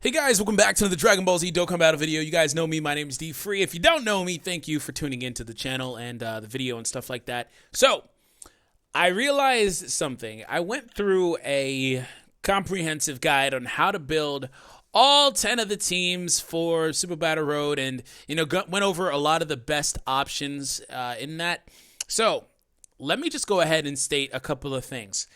Hey guys, welcome back to the Dragon Ball Z Dokkan Battle video. You guys know me, my name is D Free. If you don't know me, thank you for tuning into the channel and the video and stuff like that. So, I realized something. I went through a comprehensive guide on how to build all 10 of the teams for Super Battle Road and, went over a lot of the best options in that. So, let me just go ahead and state a couple of things.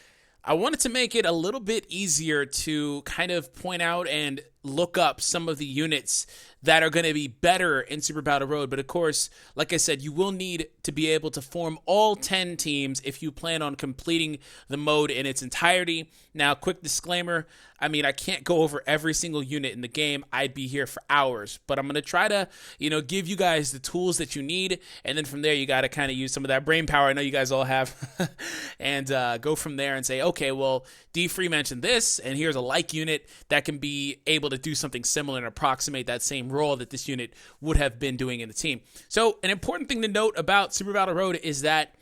I wanted to make it a little bit easier to kind of point out and look up some of the units that are going to be better in Super Battle Road. But of course, like I said, you will need to be able to form all 10 teams if you plan on completing the mode in its entirety. Now, quick disclaimer, I can't go over every single unit in the game. I'd be here for hours, but I'm going to try to, give you guys the tools that you need. And then from there, you got to kind of use some of that brain power I know you guys all have and go from there and say, okay, well, D-Free mentioned this, and here's a like unit that can be able to do something similar and approximate that same role that this unit would have been doing in the team. So an important thing to note about Super Battle Road is that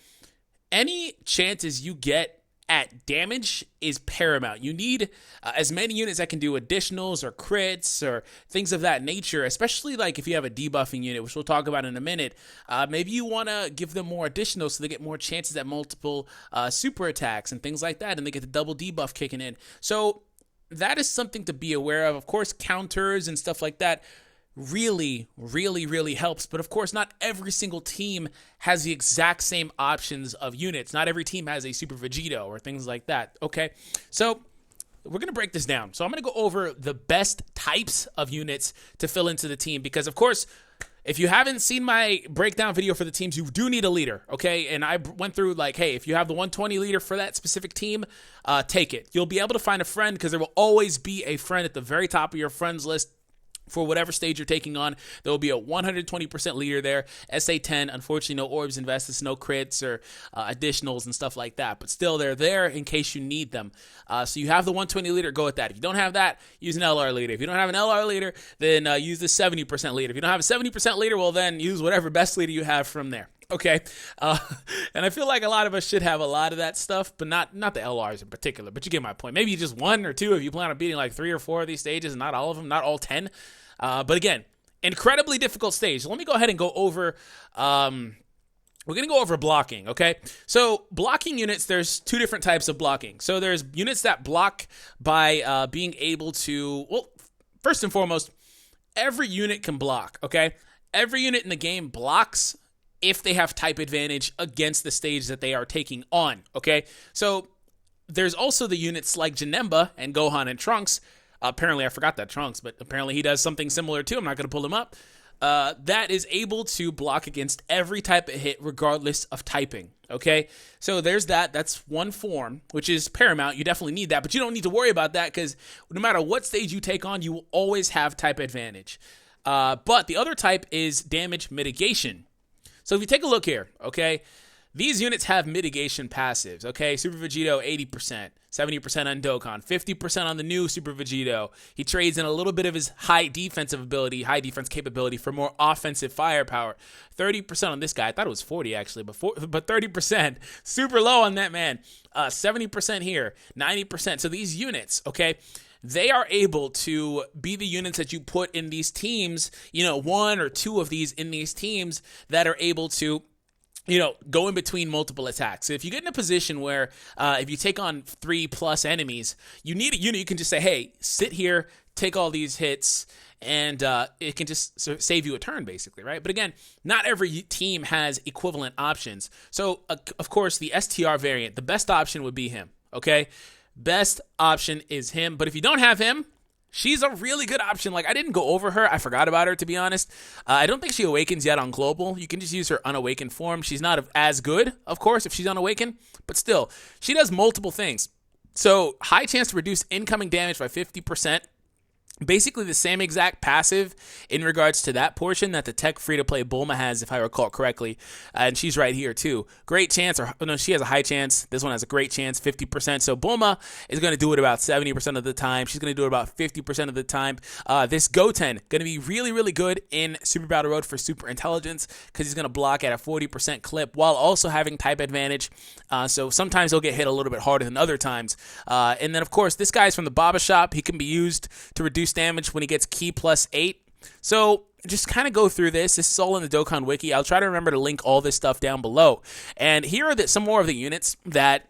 any chances you get at damage is paramount. You need as many units that can do additionals or crits or things of that nature, especially like if you have a debuffing unit, which we'll talk about in a minute. Maybe you want to give them more additionals so they get more chances at multiple super attacks and things like that, and they get the double debuff kicking in. So that is something to be aware of. Of course, counters and stuff like that really helps. But of course, not every single team has the exact same options of units. Not every team has a Super Vegito or things like that. Okay, so we're going to break this down. So I'm going to go over the best types of units to fill into the team. Because of course, if you haven't seen my breakdown video for the teams, you do need a leader, okay? And I went through like, hey, if you have the 120 leader for that specific team, take it. You'll be able to find a friend because there will always be a friend at the very top of your friends list. For whatever stage you're taking on, there will be a 120% leader there. SA10, unfortunately, no orbs invested, no crits or additionals and stuff like that. But still, they're there in case you need them. So you have the 120 leader, go with that. If you don't have that, use an LR leader. If you don't have an LR leader, then use the 70% leader. If you don't have a 70% leader, well, then use whatever best leader you have from there. Okay, and I feel like a lot of us should have a lot of that stuff, but not the LRs in particular, but you get my point. Maybe just one or two if you plan on beating like 3 or 4 of these stages and not all of them, not all 10. But again, incredibly difficult stage. So let me go ahead and go over, we're going to go over blocking, okay? So blocking units, there's 2 different types of blocking. So there's units that block by being able to, well, first and foremost, every unit can block, okay? Every unit in the game blocks if they have type advantage against the stage that they are taking on, okay? So there's also the units like Janemba and Gohan and Trunks. Apparently, I forgot that Trunks, but apparently he does something similar too. I'm not going to pull him up. That is able to block against every type of hit regardless of typing, okay? So there's that. That's one form, which is paramount. You definitely need that, but you don't need to worry about that because no matter what stage you take on, you will always have type advantage. But the other type is damage mitigation. So if you take a look here, okay, these units have mitigation passives, okay? Super Vegito, 80%, 70% on Dokkan, 50% on the new Super Vegito. He trades in a little bit of his high defensive ability, high defense capability for more offensive firepower. 30% on this guy. I thought it was 40 actually, but 30%. Super low on that man. 70% here, 90%. So these units, okay, they are able to be the units that you put in these teams, 1 or 2 of these in these teams that are able to, go in between multiple attacks. So if you get in a position where if you take on 3+ enemies, you need a unit you can just say, hey, sit here, take all these hits, and it can just save you a turn, basically, right? But again, not every team has equivalent options. So, of course, the STR variant, the best option would be him, okay? Best option is him. But if you don't have him, she's a really good option. Like, I didn't go over her. I forgot about her, to be honest. I don't think she awakens yet on Global. You can just use her unawakened form. She's not as good, of course, if she's unawakened. But still, she does multiple things. So, high chance to reduce incoming damage by 50%. Basically the same exact passive in regards to that portion that the tech free-to-play Bulma has, if I recall correctly. And she's right here, too. Great chance, or no, she has a high chance. This one has a great chance, 50%. So Bulma is going to do it about 70% of the time. She's going to do it about 50% of the time. This Goten, going to be really good in Super Battle Road for Super Intelligence because he's going to block at a 40% clip while also having type advantage. So sometimes he'll get hit a little bit harder than other times. And then, of course, this guy's from the Baba Shop. He can be used to reduce reduced damage when he gets Ki plus 8. So just kind of go through this. This is all in the Dokkan Wiki. I'll try to remember to link all this stuff down below. And here are some more of the units that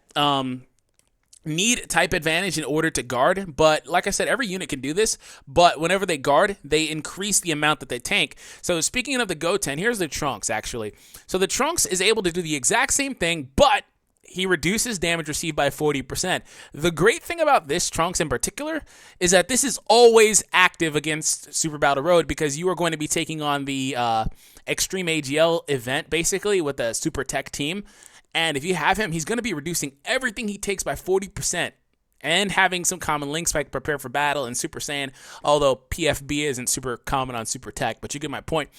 need type advantage in order to guard. But like I said, every unit can do this. But whenever they guard, they increase the amount that they tank. So speaking of the Goten, here's the Trunks, actually. So the Trunks is able to do the exact same thing, but he reduces damage received by 40%. The great thing about this Trunks in particular is that this is always active against Super Battle Road because you are going to be taking on the Extreme AGL event, basically, with a Super Tech team. And if you have him, he's going to be reducing everything he takes by 40% and having some common links like Prepare for Battle and Super Saiyan, although PFB isn't super common on Super Tech, but you get my point.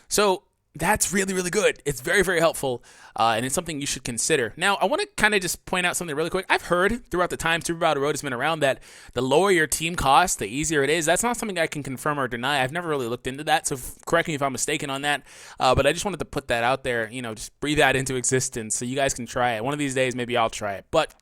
So that's really, really good. It's very, very helpful, and it's something you should consider. Now, I want to kind of just point out something really quick. I've heard throughout the time Super Battle Road has been around that the lower your team cost, the easier it is. That's not something I can confirm or deny. I've never really looked into that, so correct me if I'm mistaken on that. But I just wanted to put that out there, just breathe that into existence so you guys can try it. One of these days, maybe I'll try it. But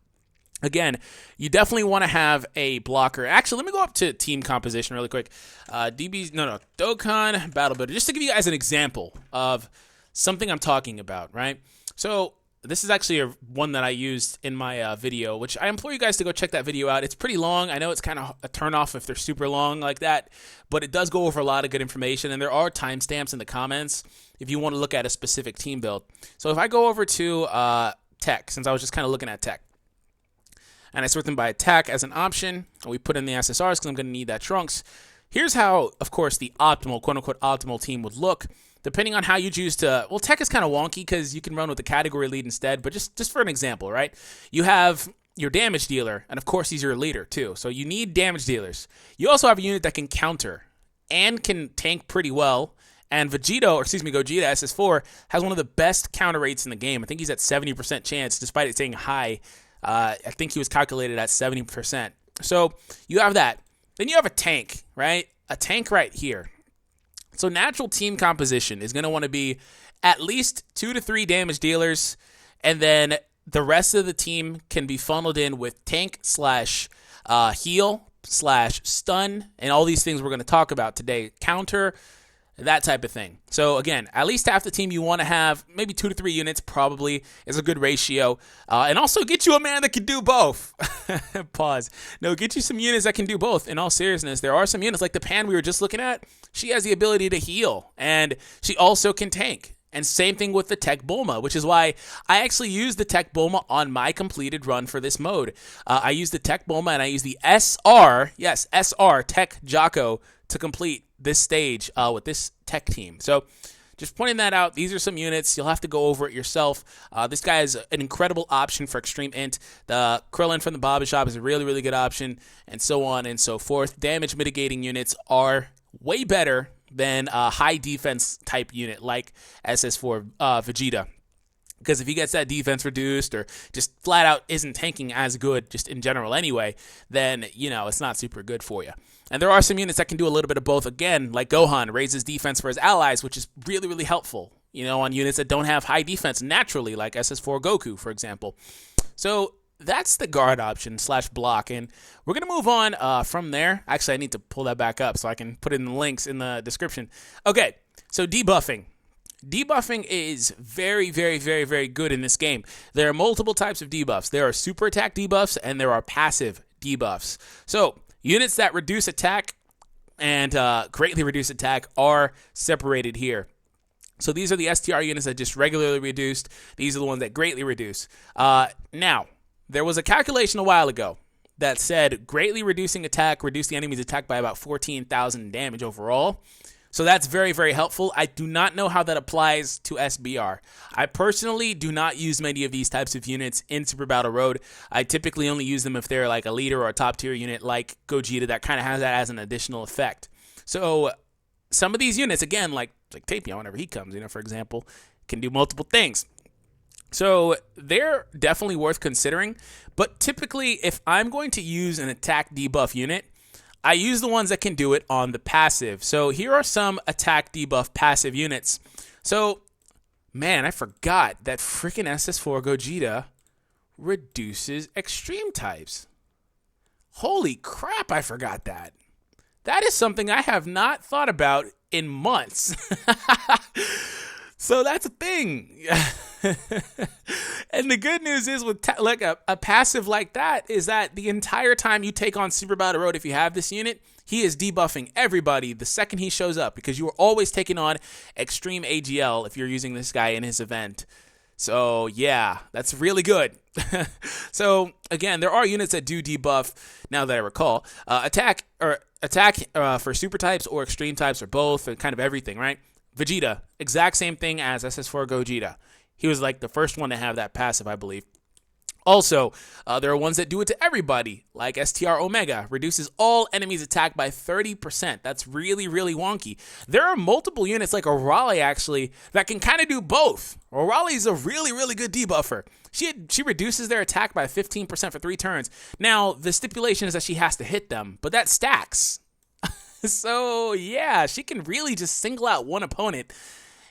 again, you definitely want to have a blocker. Actually, let me go up to team composition really quick. Dokkan Battle Builder, just to give you guys an example of something I'm talking about, right? So this is actually one that I used in my video, which I implore you guys to go check that video out. It's pretty long. I know it's kind of a turnoff if they're super long like that, but it does go over a lot of good information, and there are timestamps in the comments if you want to look at a specific team build. So if I go over to Tech, since I was just kind of looking at Tech, and I sort them by attack as an option, and we put in the SSRs because I'm going to need that Trunks. Here's how, of course, the optimal, quote-unquote, optimal team would look, depending on how you choose to... Well, Tech is kind of wonky because you can run with the category lead instead, but just for an example, right? You have your damage dealer, and of course, he's your leader, too. So you need damage dealers. You also have a unit that can counter and can tank pretty well, and Gogeta SS4 has one of the best counter rates in the game. I think he's at 70% chance, despite it saying high. I think he was calculated at 70%. So you have that. Then you have a tank, right? A tank right here. So natural team composition is going to want to be at least 2 to 3 damage dealers, and then the rest of the team can be funneled in with tank / heal / stun, and all these things we're going to talk about today. Counter, that type of thing. So again, at least half the team you want to have, maybe 2 to 3 units probably is a good ratio. And also get you a man that can do both. Pause. No, get you some units that can do both. In all seriousness, there are some units like the Pan we were just looking at. She has the ability to heal, and she also can tank. And same thing with the Tech Bulma, which is why I actually used the Tech Bulma on my completed run for this mode. I used the Tech Bulma and I used the SR, yes, SR, Tech Jocko, to complete this stage with this Tech team. So just pointing that out, these are some units. You'll have to go over it yourself. This guy is an incredible option for Extreme Int. The Krillin from the Baba Shop is a really, really good option, and so on and so forth. Damage mitigating units are way better than a high defense type unit like SS4 Vegeta. Because if he gets that defense reduced or just flat out isn't tanking as good just in general anyway, then, it's not super good for you. And there are some units that can do a little bit of both. Again, like Gohan raises defense for his allies, which is really, really helpful, on units that don't have high defense naturally, like SS4 Goku, for example. So that's the guard option / block. And we're going to move on from there. Actually, I need to pull that back up so I can put in the links in the description. Okay, so debuffing. Debuffing is very, very, very, very good in this game. There are multiple types of debuffs. There are super attack debuffs and there are passive debuffs. So units that reduce attack and greatly reduce attack are separated here. So these are the STR units that just regularly reduced. These are the ones that greatly reduce. Now, there was a calculation a while ago that said greatly reducing attack reduced the enemy's attack by about 14,000 damage overall. So that's very, very helpful. I do not know how that applies to SBR. I personally do not use many of these types of units in Super Battle Road. I typically only use them if they're like a leader or a top tier unit like Gogeta that kind of has that as an additional effect. So some of these units, again, like Tapion, whenever he comes, for example, can do multiple things. So they're definitely worth considering. But typically, if I'm going to use an attack debuff unit, I use the ones that can do it on the passive. So here are some attack debuff passive units. So, man, I forgot that freaking SS4 Gogeta reduces extreme types. Holy crap, I forgot that. That is something I have not thought about in months. So that's a thing. And the good news is with like a passive like that is that the entire time you take on Super Battle Road, if you have this unit, he is debuffing everybody the second he shows up, because you are always taking on Extreme AGL if you're using this guy in his event. So yeah, that's really good. So again, there are units that do debuff, now that I recall, attack for super types or extreme types or both, and kind of everything, right? Vegeta, exact same thing as SS4 Gogeta. He was like the first one to have that passive, I believe. Also, there are ones that do it to everybody, like STR Omega, reduces all enemies' attack by 30%. That's really, really wonky. There are multiple units like Orale, actually, that can kind of do both. Orale is a really, really good debuffer. She reduces their attack by 15% for 3 turns. Now, the stipulation is that she has to hit them, but that stacks. So, yeah, she can really just single out one opponent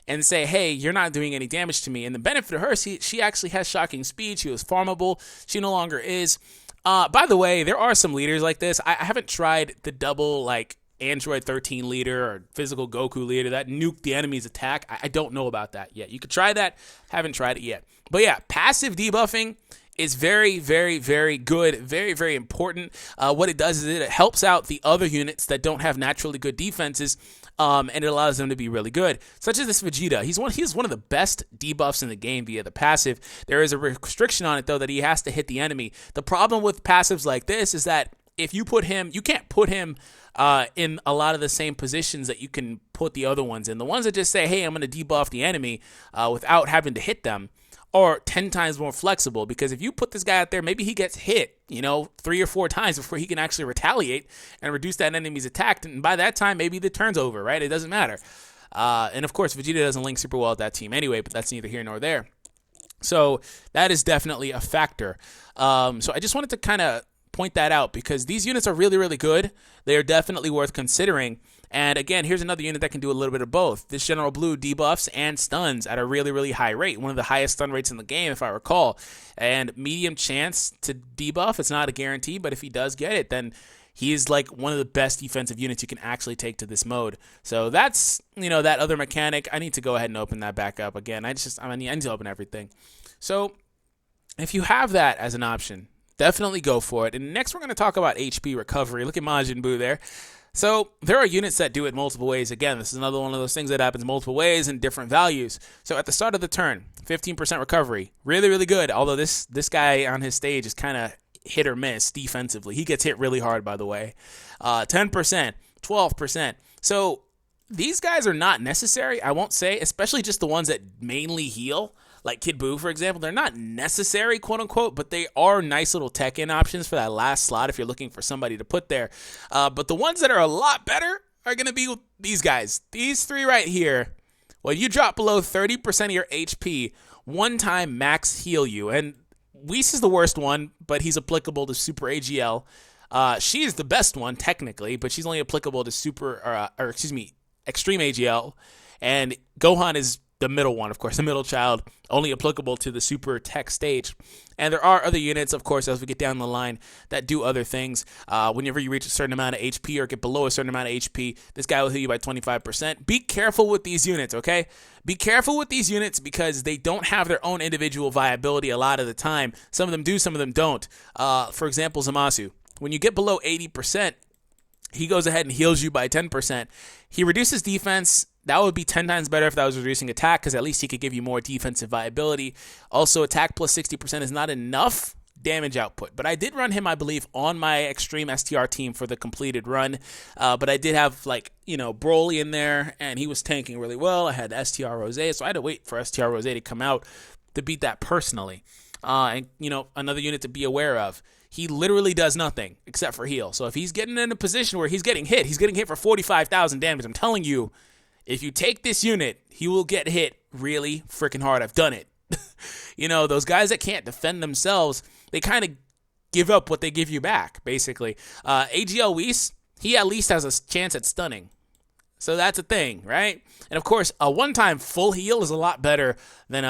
and say, hey, you're not doing any damage to me. And the benefit of her, she actually has shocking speed. She was farmable. She no longer is. By the way, there are some leaders like this. I haven't tried the double, like, Android 13 leader or physical Goku leader that nuke the enemy's attack. I don't know about that yet. You could try that. Haven't tried it yet. But yeah, passive debuffing is very, very, very good, very, very important. What it does is it helps out the other units that don't have naturally good defenses, and it allows them to be really good, such as this Vegeta. He's one of the best debuffs in the game via the passive. There is a restriction on it, though, that he has to hit the enemy. The problem with passives like this is that if you put him, you can't put him in a lot of the same positions that you can put the other ones in. The ones that just say, hey, I'm going to debuff the enemy without having to hit them, or 10 times more flexible, because if you put this guy out there, maybe he gets hit, 3 or 4 times before he can actually retaliate and reduce that enemy's attack, and by that time, maybe the turn's over, right? It doesn't matter. And of course, Vegeta doesn't link super well with that team anyway, but that's neither here nor there. So that is definitely a factor. So I just wanted to kind of point that out, because these units are really, really good. They are definitely worth considering. And again, here's another unit that can do a little bit of both. This General Blue debuffs and stuns at a really, really high rate. One of the highest stun rates in the game, if I recall. And medium chance to debuff. It's not a guarantee, but if he does get it, then he is like one of the best defensive units you can actually take to this mode. So that's, that other mechanic. I need to go ahead and open that back up again. I need to open everything. So if you have that as an option, definitely go for it. And next we're going to talk about HP recovery. Look at Majin Buu there. So there are units that do it multiple ways. Again, this is another one of those things that happens multiple ways and different values. So at the start of the turn, 15% recovery. Really, really good. Although this guy on his stage is kind of hit or miss defensively. He gets hit really hard, by the way. 10%, 12%. So these guys are not necessary, I won't say, especially just the ones that mainly heal. Like Kid Buu, for example, they're not necessary, quote unquote, but they are nice little tech-in options for that last slot if you're looking for somebody to put there. But the ones that are a lot better are going to be these guys. These 3 right here. Well, you drop below 30% of your HP, one time max heal you. And Whis is the worst one, but he's applicable to Super AGL. She is the best one, technically, but she's only applicable to Extreme AGL. And Gohan is the middle one, of course, the middle child, only applicable to the super tech stage. And there are other units, of course, as we get down the line, that do other things. Whenever you reach a certain amount of HP or get below a certain amount of HP, this guy will heal you by 25%. Be careful with these units, okay? Be careful with these units because they don't have their own individual viability a lot of the time. Some of them do, some of them don't. For example, Zamasu. When you get below 80%, he goes ahead and heals you by 10%. He reduces defense. That would be 10 times better if that was reducing attack, because at least he could give you more defensive viability. Also, attack plus 60% is not enough damage output. But I did run him, I believe, on my Extreme STR team for the completed run. But I did have, Broly in there, and he was tanking really well. I had STR Rosé, so I had to wait for STR Rosé to come out to beat that personally. And another unit to be aware of. He literally does nothing except for heal. So if he's getting in a position where he's getting hit for 45,000 damage. I'm telling you, if you take this unit, he will get hit really freaking hard. I've done it. Those guys that can't defend themselves, they kind of give up what they give you back, basically. AGL Whis, he at least has a chance at stunning. So that's a thing, right? And of course, a one-time full heal is a lot better than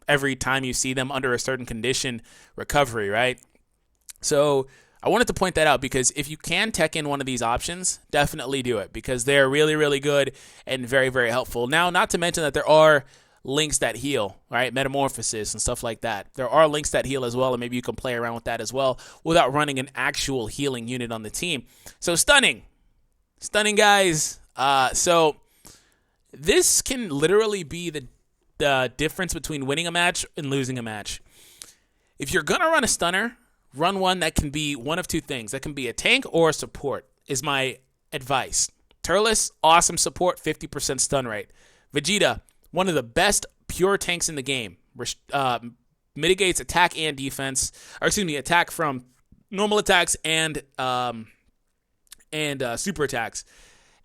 every time you see them under a certain condition recovery, right? So I wanted to point that out because if you can tech in one of these options, definitely do it because they're really, really good and very, very helpful. Now, not to mention that there are links that heal, right? Metamorphosis and stuff like that. There are links that heal as well, and maybe you can play around with that as well without running an actual healing unit on the team. So stunning, guys. So this can literally be the difference between winning a match and losing a match. If you're gonna run a stunner, run one that can be one of two things. That can be a tank or a support, is my advice. Turles, awesome support, 50% stun rate. Vegeta, one of the best pure tanks in the game. Mitigates attack and defense, attack from normal attacks and super attacks.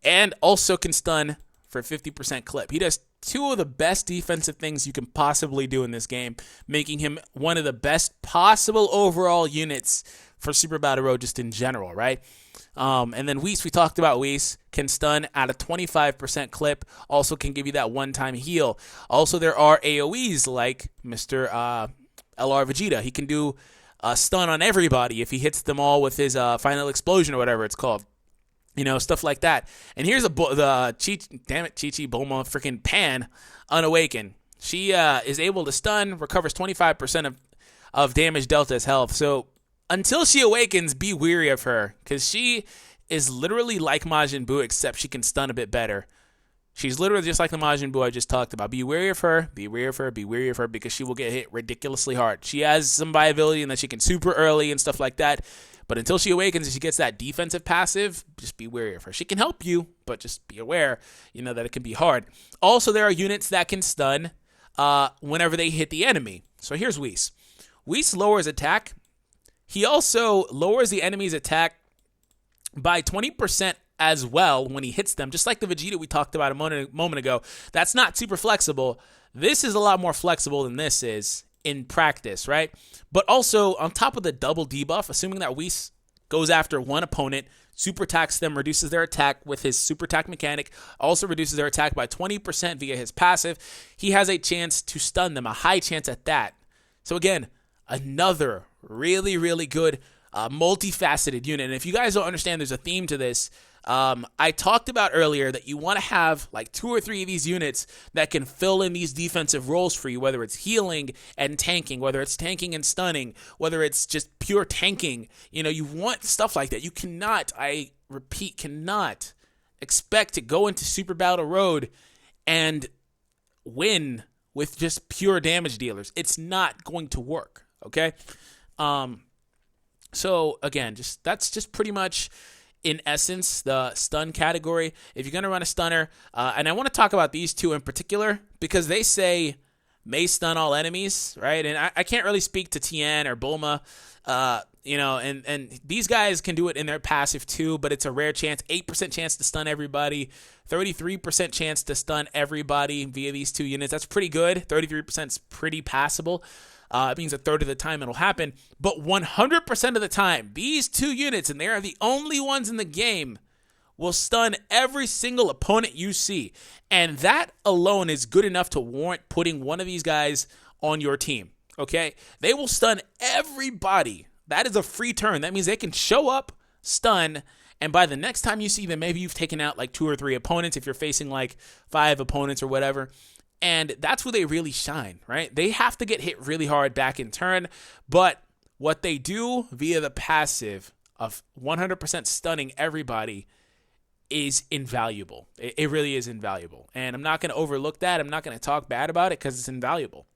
And also can stun for 50% clip. He does two of the best defensive things you can possibly do in this game, making him one of the best possible overall units for Super Battle Road just in general, right? And then Whis, we talked about Whis, can stun at a 25% clip, also can give you that one-time heal. Also, there are AoEs like Mr. LR Vegeta. He can do a stun on everybody if he hits them all with his final explosion or whatever it's called. You know, stuff like that. And here's the Chi-Chi Bulma freaking Pan Unawakened. She is able to stun, recovers 25% of damage dealt as health. So until she awakens, be weary of her, because she is literally like Majin Buu, except she can stun a bit better. She's literally just like the Majin Buu I just talked about. Be wary of her, be wary of her, be wary of her, because she will get hit ridiculously hard. She has some viability in that she can super early and stuff like that. But until she awakens and she gets that defensive passive, just be wary of her. She can help you, but just be aware, that it can be hard. Also, there are units that can stun whenever they hit the enemy. So here's Whis. Whis lowers attack. He also lowers the enemy's attack by 20% as well when he hits them, just like the Vegeta we talked about a moment ago. That's not super flexible. This is a lot more flexible than this is in practice, right? But also, on top of the double debuff, assuming that Whis goes after one opponent, super attacks them, reduces their attack with his super attack mechanic, also reduces their attack by 20% via his passive, he has a chance to stun them, a high chance at that. So again, another really, really good multifaceted unit. And if you guys don't understand, there's a theme to this. I talked about earlier that you want to have like 2 or 3 of these units that can fill in these defensive roles for you, whether it's healing and tanking, whether it's tanking and stunning, whether it's just pure tanking. You want stuff like that. You cannot, I repeat, cannot expect to go into Super Battle Road and win with just pure damage dealers. It's not going to work, okay? So again, that's just pretty much in essence the stun category. If you're going to run a stunner, and I want to talk about these two in particular because they say may stun all enemies, right? And I can't really speak to Tien or Bulma, and these guys can do it in their passive too, but it's a rare chance. 8% chance to stun everybody, 33% chance to stun everybody via these two units. That's pretty good. 33% is pretty passable. It means a third of the time it'll happen. But 100% of the time, these two units, and they are the only ones in the game, will stun every single opponent you see. And that alone is good enough to warrant putting one of these guys on your team. Okay? They will stun everybody. That is a free turn. That means they can show up, stun, and by the next time you see them, maybe you've taken out like 2 or 3 opponents if you're facing like 5 opponents or whatever. And that's where they really shine, right? They have to get hit really hard back in turn, but what they do via the passive of 100% stunning everybody is invaluable. It really is invaluable. And I'm not going to overlook that. I'm not going to talk bad about it because it's invaluable.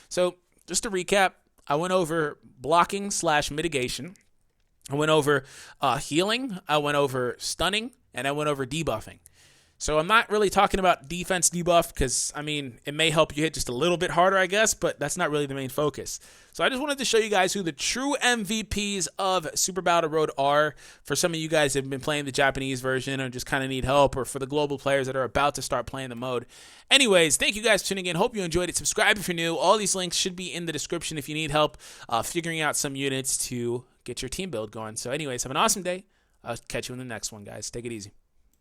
So just to recap, I went over blocking / mitigation. I went over healing. I went over stunning. And I went over debuffing. So I'm not really talking about defense debuff because, it may help you hit just a little bit harder, I guess, but that's not really the main focus. So I just wanted to show you guys who the true MVPs of Super Battle Road are. For some of you guys that have been playing the Japanese version or just kind of need help, or for the global players that are about to start playing the mode. Anyways, thank you guys for tuning in. Hope you enjoyed it. Subscribe if you're new. All these links should be in the description if you need help figuring out some units to get your team build going. So anyways, have an awesome day. I'll catch you in the next one, guys. Take it easy.